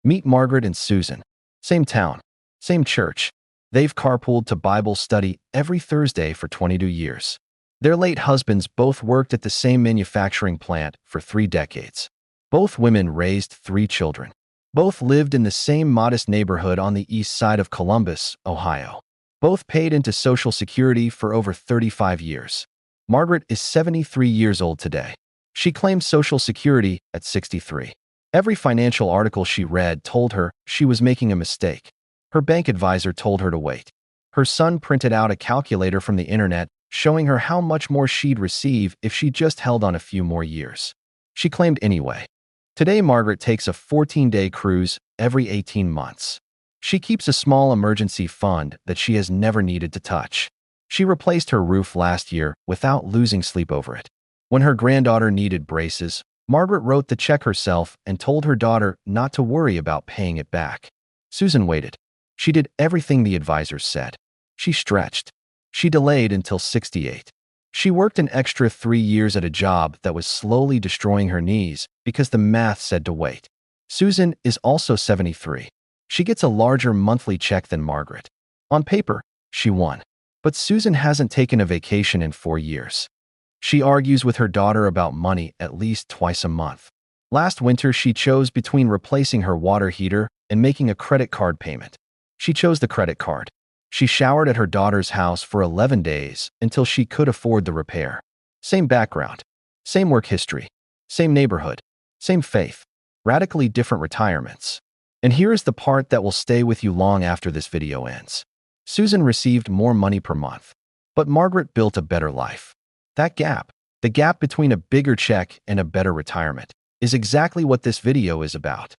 Meet Margaret and Susan. Same town, same church. They've carpooled to Bible study every Thursday for 22 years. Their late husbands both worked at the same manufacturing plant for 3 decades. Both women raised 3 children. Both lived in the same modest neighborhood on the east side of Columbus, Ohio. Both paid into Social Security for over 35 years. Margaret is 73 years old today. She claimed Social Security at 63. Every financial article she read told her she was making a mistake. Her bank advisor told her to wait. Her son printed out a calculator from the internet showing her how much more she'd receive if she just held on a few more years. She claimed anyway. Today, Margaret takes a 14-day cruise every 18 months. She keeps a small emergency fund that she has never needed to touch. She replaced her roof last year without losing sleep over it. When her granddaughter needed braces, Margaret wrote the check herself and told her daughter not to worry about paying it back. Susan waited. She did everything the advisors said. She stretched. She delayed until 68. She worked an extra 3 years at a job that was slowly destroying her knees because the math said to wait. Susan is also 73. She gets a larger monthly check than Margaret. On paper, she won. But Susan hasn't taken a vacation in 4 years. She argues with her daughter about money at least twice a month. Last winter, she chose between replacing her water heater and making a credit card payment. She chose the credit card. She showered at her daughter's house for 11 days until she could afford the repair. Same background, same work history, same neighborhood, same faith, radically different retirements. And here is the part that will stay with you long after this video ends. Susan received more money per month, but Margaret built a better life. That gap, the gap between a bigger check and a better retirement, is exactly what this video is about.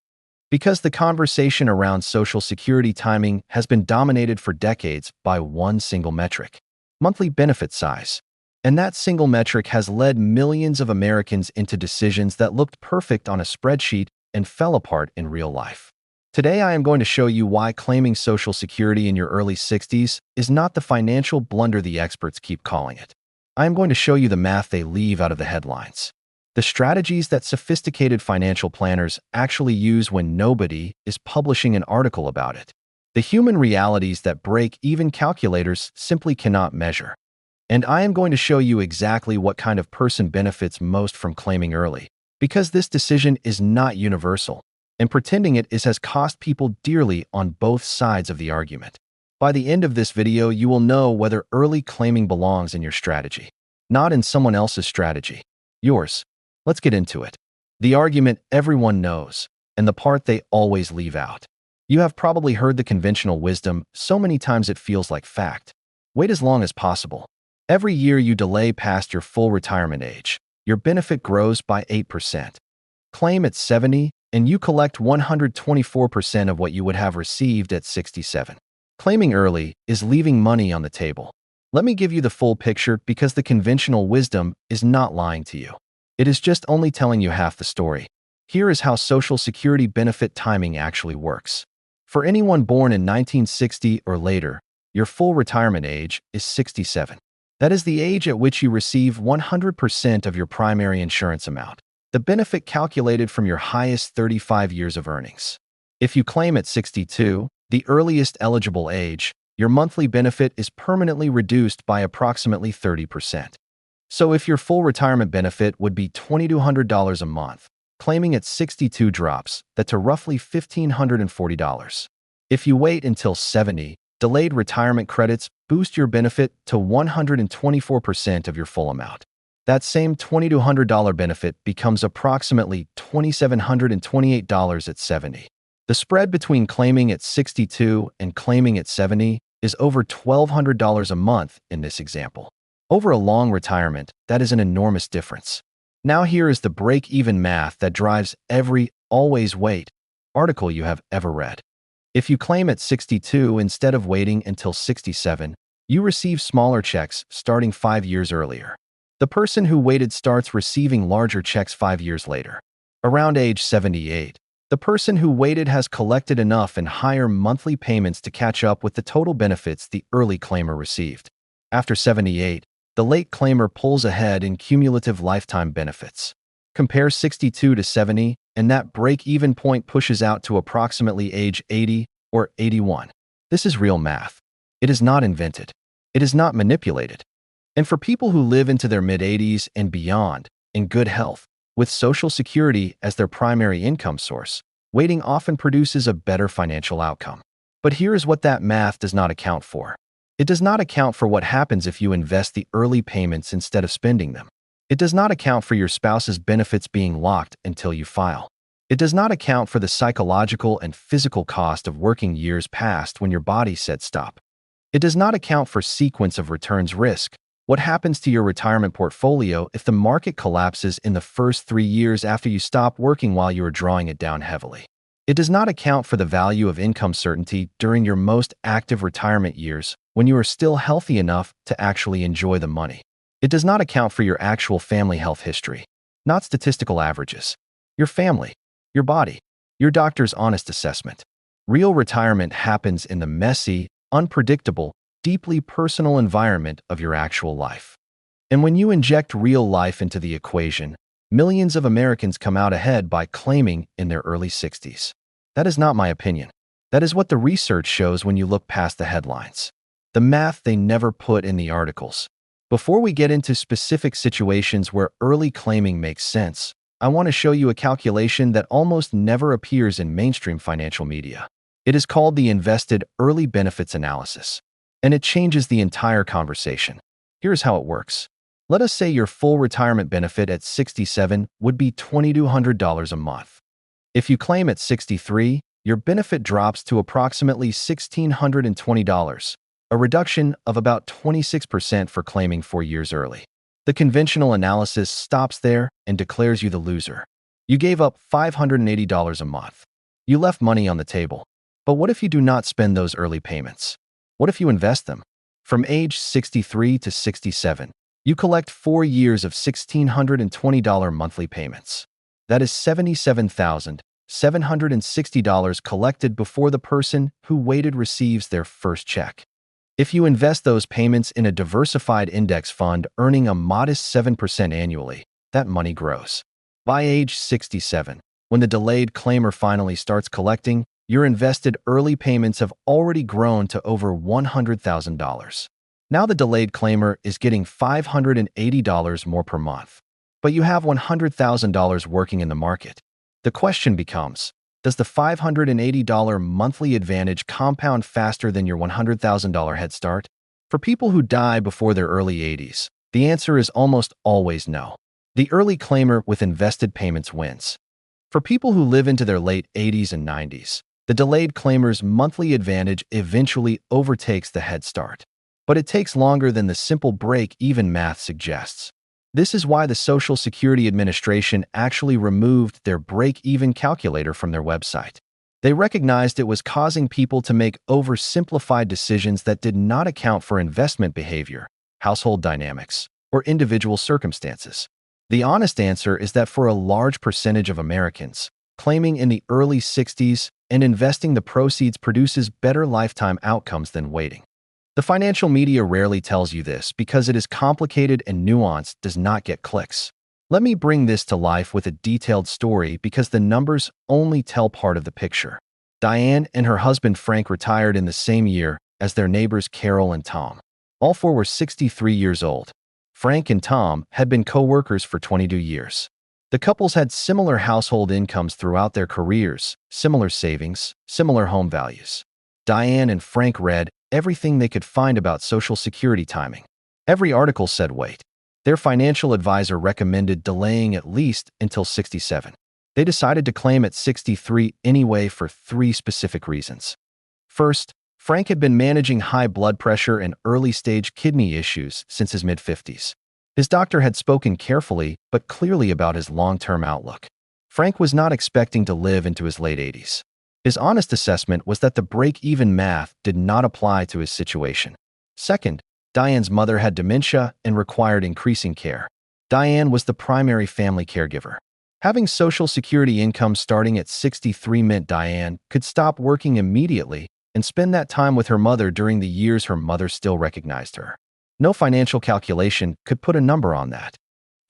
Because the conversation around Social Security timing has been dominated for decades by one single metric: monthly benefit size. And that single metric has led millions of Americans into decisions that looked perfect on a spreadsheet and fell apart in real life. Today, I am going to show you why claiming Social Security in your early 60s is not the financial blunder the experts keep calling it. I am going to show you the math they leave out of the headlines. The strategies that sophisticated financial planners actually use when nobody is publishing an article about it. The human realities that break-even calculators simply cannot measure. And I am going to show you exactly what kind of person benefits most from claiming early, because this decision is not universal, and pretending it is has cost people dearly on both sides of the argument. By the end of this video, you will know whether early claiming belongs in your strategy, not in someone else's strategy, yours. Let's get into it. The argument everyone knows, and the part they always leave out. You have probably heard the conventional wisdom so many times it feels like fact. Wait as long as possible. Every year you delay past your full retirement age, your benefit grows by 8%. Claim at 70, and you collect 124% of what you would have received at 67. Claiming early is leaving money on the table. Let me give you the full picture because the conventional wisdom is not lying to you. It is just only telling you half the story. Here is how Social Security benefit timing actually works. For anyone born in 1960 or later, your full retirement age is 67. That is the age at which you receive 100% of your primary insurance amount, the benefit calculated from your highest 35 years of earnings. If you claim at 62, the earliest eligible age, your monthly benefit is permanently reduced by approximately 30%. So if your full retirement benefit would be $2,200 a month, claiming at 62 drops that to roughly $1,540. If you wait until 70, delayed retirement credits boost your benefit to 124% of your full amount. That same $2,200 benefit becomes approximately $2,728 at 70. The spread between claiming at 62 and claiming at 70 is over $1,200 a month in this example. Over a long retirement, that is an enormous difference. Now here is the break-even math that drives every "always wait" article you have ever read. If you claim at 62 instead of waiting until 67, you receive smaller checks starting 5 years earlier. The person who waited starts receiving larger checks 5 years later. Around age 78, the person who waited has collected enough in higher monthly payments to catch up with the total benefits the early claimer received. After 78, the late claimer pulls ahead in cumulative lifetime benefits. Compare 62 to 70, and that break-even point pushes out to approximately age 80 or 81. This is real math. It is not invented. It is not manipulated. And for people who live into their mid-80s and beyond, in good health, with Social Security as their primary income source, waiting often produces a better financial outcome. But here is what that math does not account for. It does not account for what happens if you invest the early payments instead of spending them. It does not account for your spouse's benefits being locked until you file. It does not account for the psychological and physical cost of working years past when your body said stop. It does not account for sequence of returns risk. What happens to your retirement portfolio if the market collapses in the first 3 years after you stop working while you are drawing it down heavily? It does not account for the value of income certainty during your most active retirement years when you are still healthy enough to actually enjoy the money. It does not account for your actual family health history, not statistical averages. Your family, your body, your doctor's honest assessment. Real retirement happens in the messy, unpredictable, deeply personal environment of your actual life. And when you inject real life into the equation, millions of Americans come out ahead by claiming in their early 60s. That is not my opinion. That is what the research shows when you look past the headlines. The math they never put in the articles. Before we get into specific situations where early claiming makes sense, I want to show you a calculation that almost never appears in mainstream financial media. It is called the Invested Early Benefits Analysis, and it changes the entire conversation. Here's how it works. Let us say your full retirement benefit at 67 would be $2,200 a month. If you claim at 63, your benefit drops to approximately $1,620, a reduction of about 26% for claiming 4 years early. The conventional analysis stops there and declares you the loser. You gave up $580 a month. You left money on the table. But what if you do not spend those early payments? What if you invest them? From age 63 to 67, you collect 4 years of $1,620 monthly payments. That is $77,760 collected before the person who waited receives their first check. If you invest those payments in a diversified index fund earning a modest 7% annually, that money grows. By age 67, when the delayed claimer finally starts collecting, your invested early payments have already grown to over $100,000. Now the delayed claimer is getting $580 more per month, but you have $100,000 working in the market. The question becomes, does the $580 monthly advantage compound faster than your $100,000 head start? For people who die before their early 80s, the answer is almost always no. The early claimer with invested payments wins. For people who live into their late 80s and 90s, the delayed claimer's monthly advantage eventually overtakes the head start. But it takes longer than the simple break-even math suggests. This is why the Social Security Administration actually removed their break-even calculator from their website. They recognized it was causing people to make oversimplified decisions that did not account for investment behavior, household dynamics, or individual circumstances. The honest answer is that for a large percentage of Americans, claiming in the early 60s and investing the proceeds produces better lifetime outcomes than waiting. The financial media rarely tells you this because it is complicated and nuanced, does not get clicks. Let me bring this to life with a detailed story because the numbers only tell part of the picture. Diane and her husband Frank retired in the same year as their neighbors Carol and Tom. All four were 63 years old. Frank and Tom had been co-workers for 22 years. The couples had similar household incomes throughout their careers, similar savings, similar home values. Diane and Frank read everything they could find about Social Security timing. Every article said wait. Their financial advisor recommended delaying at least until 67. They decided to claim at 63 anyway for 3 specific reasons. First, Frank had been managing high blood pressure and early-stage kidney issues since his mid-50s. His doctor had spoken carefully but clearly about his long-term outlook. Frank was not expecting to live into his late 80s. His honest assessment was that the break-even math did not apply to his situation. Second, Diane's mother had dementia and required increasing care. Diane was the primary family caregiver. Having Social Security income starting at 63 meant Diane could stop working immediately and spend that time with her mother during the years her mother still recognized her. No financial calculation could put a number on that.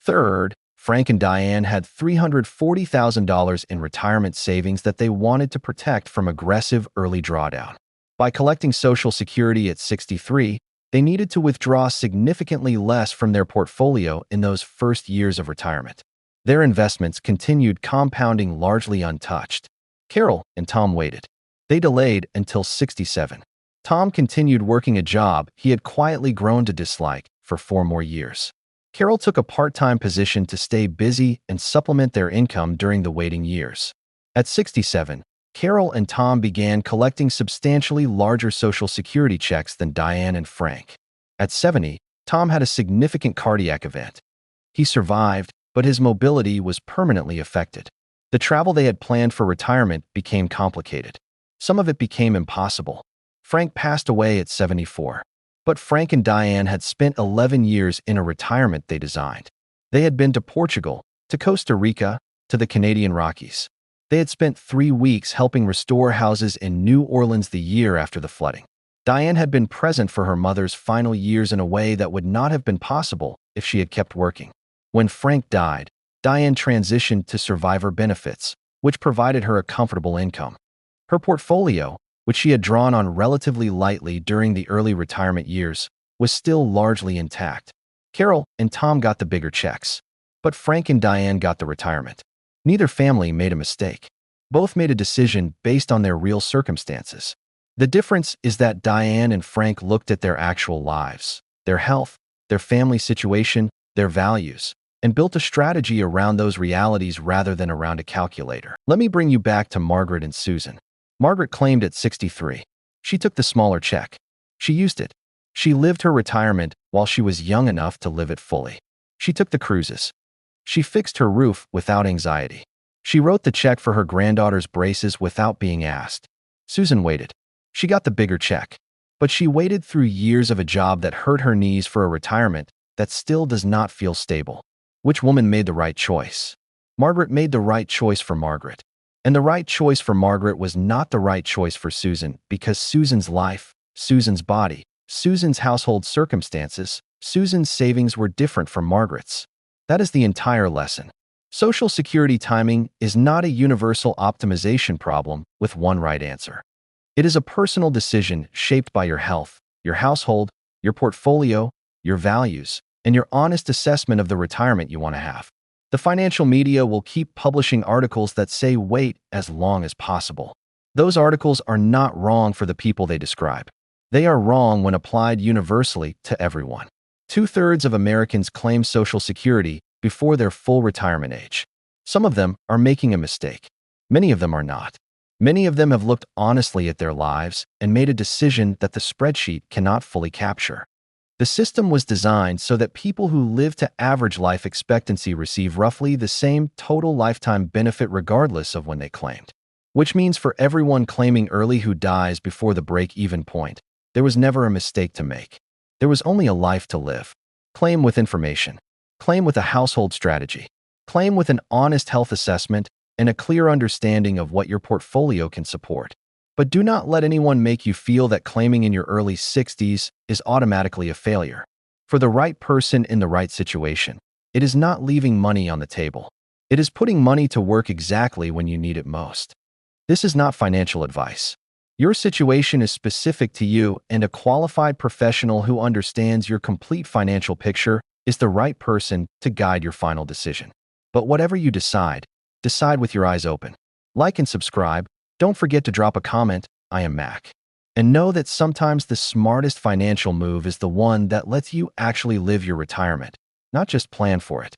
Third, Frank and Diane had $340,000 in retirement savings that they wanted to protect from aggressive early drawdown. By collecting Social Security at 63, they needed to withdraw significantly less from their portfolio in those first years of retirement. Their investments continued compounding largely untouched. Carol and Tom waited. They delayed until 67. Tom continued working a job he had quietly grown to dislike for 4 more years. Carol took a part-time position to stay busy and supplement their income during the waiting years. At 67, Carol and Tom began collecting substantially larger Social Security checks than Diane and Frank. At 70, Tom had a significant cardiac event. He survived, but his mobility was permanently affected. The travel they had planned for retirement became complicated. Some of it became impossible. Frank passed away at 74. But Frank and Diane had spent 11 years in a retirement they designed. They had been to Portugal, to Costa Rica, to the Canadian Rockies. They had spent 3 weeks helping restore houses in New Orleans the year after the flooding. Diane had been present for her mother's final years in a way that would not have been possible if she had kept working. When Frank died, Diane transitioned to survivor benefits, which provided her a comfortable income. Her portfolio, which she had drawn on relatively lightly during the early retirement years, was still largely intact. Carol and Tom got the bigger checks, but Frank and Diane got the retirement. Neither family made a mistake. Both made a decision based on their real circumstances. The difference is that Diane and Frank looked at their actual lives, their health, their family situation, their values, and built a strategy around those realities rather than around a calculator. Let me bring you back to Margaret and Susan. Margaret claimed at 63. She took the smaller check. She used it. She lived her retirement while she was young enough to live it fully. She took the cruises. She fixed her roof without anxiety. She wrote the check for her granddaughter's braces without being asked. Susan waited. She got the bigger check. But she waited through years of a job that hurt her knees for a retirement that still does not feel stable. Which woman made the right choice? Margaret made the right choice for Margaret. And the right choice for Margaret was not the right choice for Susan because Susan's life, Susan's body, Susan's household circumstances, Susan's savings were different from Margaret's. That is the entire lesson. Social Security timing is not a universal optimization problem with one right answer. It is a personal decision shaped by your health, your household, your portfolio, your values, and your honest assessment of the retirement you want to have. The financial media will keep publishing articles that say wait as long as possible. Those articles are not wrong for the people they describe. They are wrong when applied universally to everyone. 2/3 of Americans claim Social Security before their full retirement age. Some of them are making a mistake. Many of them are not. Many of them have looked honestly at their lives and made a decision that the spreadsheet cannot fully capture. The system was designed so that people who live to average life expectancy receive roughly the same total lifetime benefit regardless of when they claimed. Which means for everyone claiming early who dies before the break-even point, there was never a mistake to make. There was only a life to live. Claim with information. Claim with a household strategy. Claim with an honest health assessment and a clear understanding of what your portfolio can support. But do not let anyone make you feel that claiming in your early 60s is automatically a failure. For the right person in the right situation, it is not leaving money on the table. It is putting money to work exactly when you need it most. This is not financial advice. Your situation is specific to you, and a qualified professional who understands your complete financial picture is the right person to guide your final decision. But whatever you decide, decide with your eyes open. Like and subscribe. Don't forget to drop a comment. I am Mac. And know that sometimes the smartest financial move is the one that lets you actually live your retirement, not just plan for it.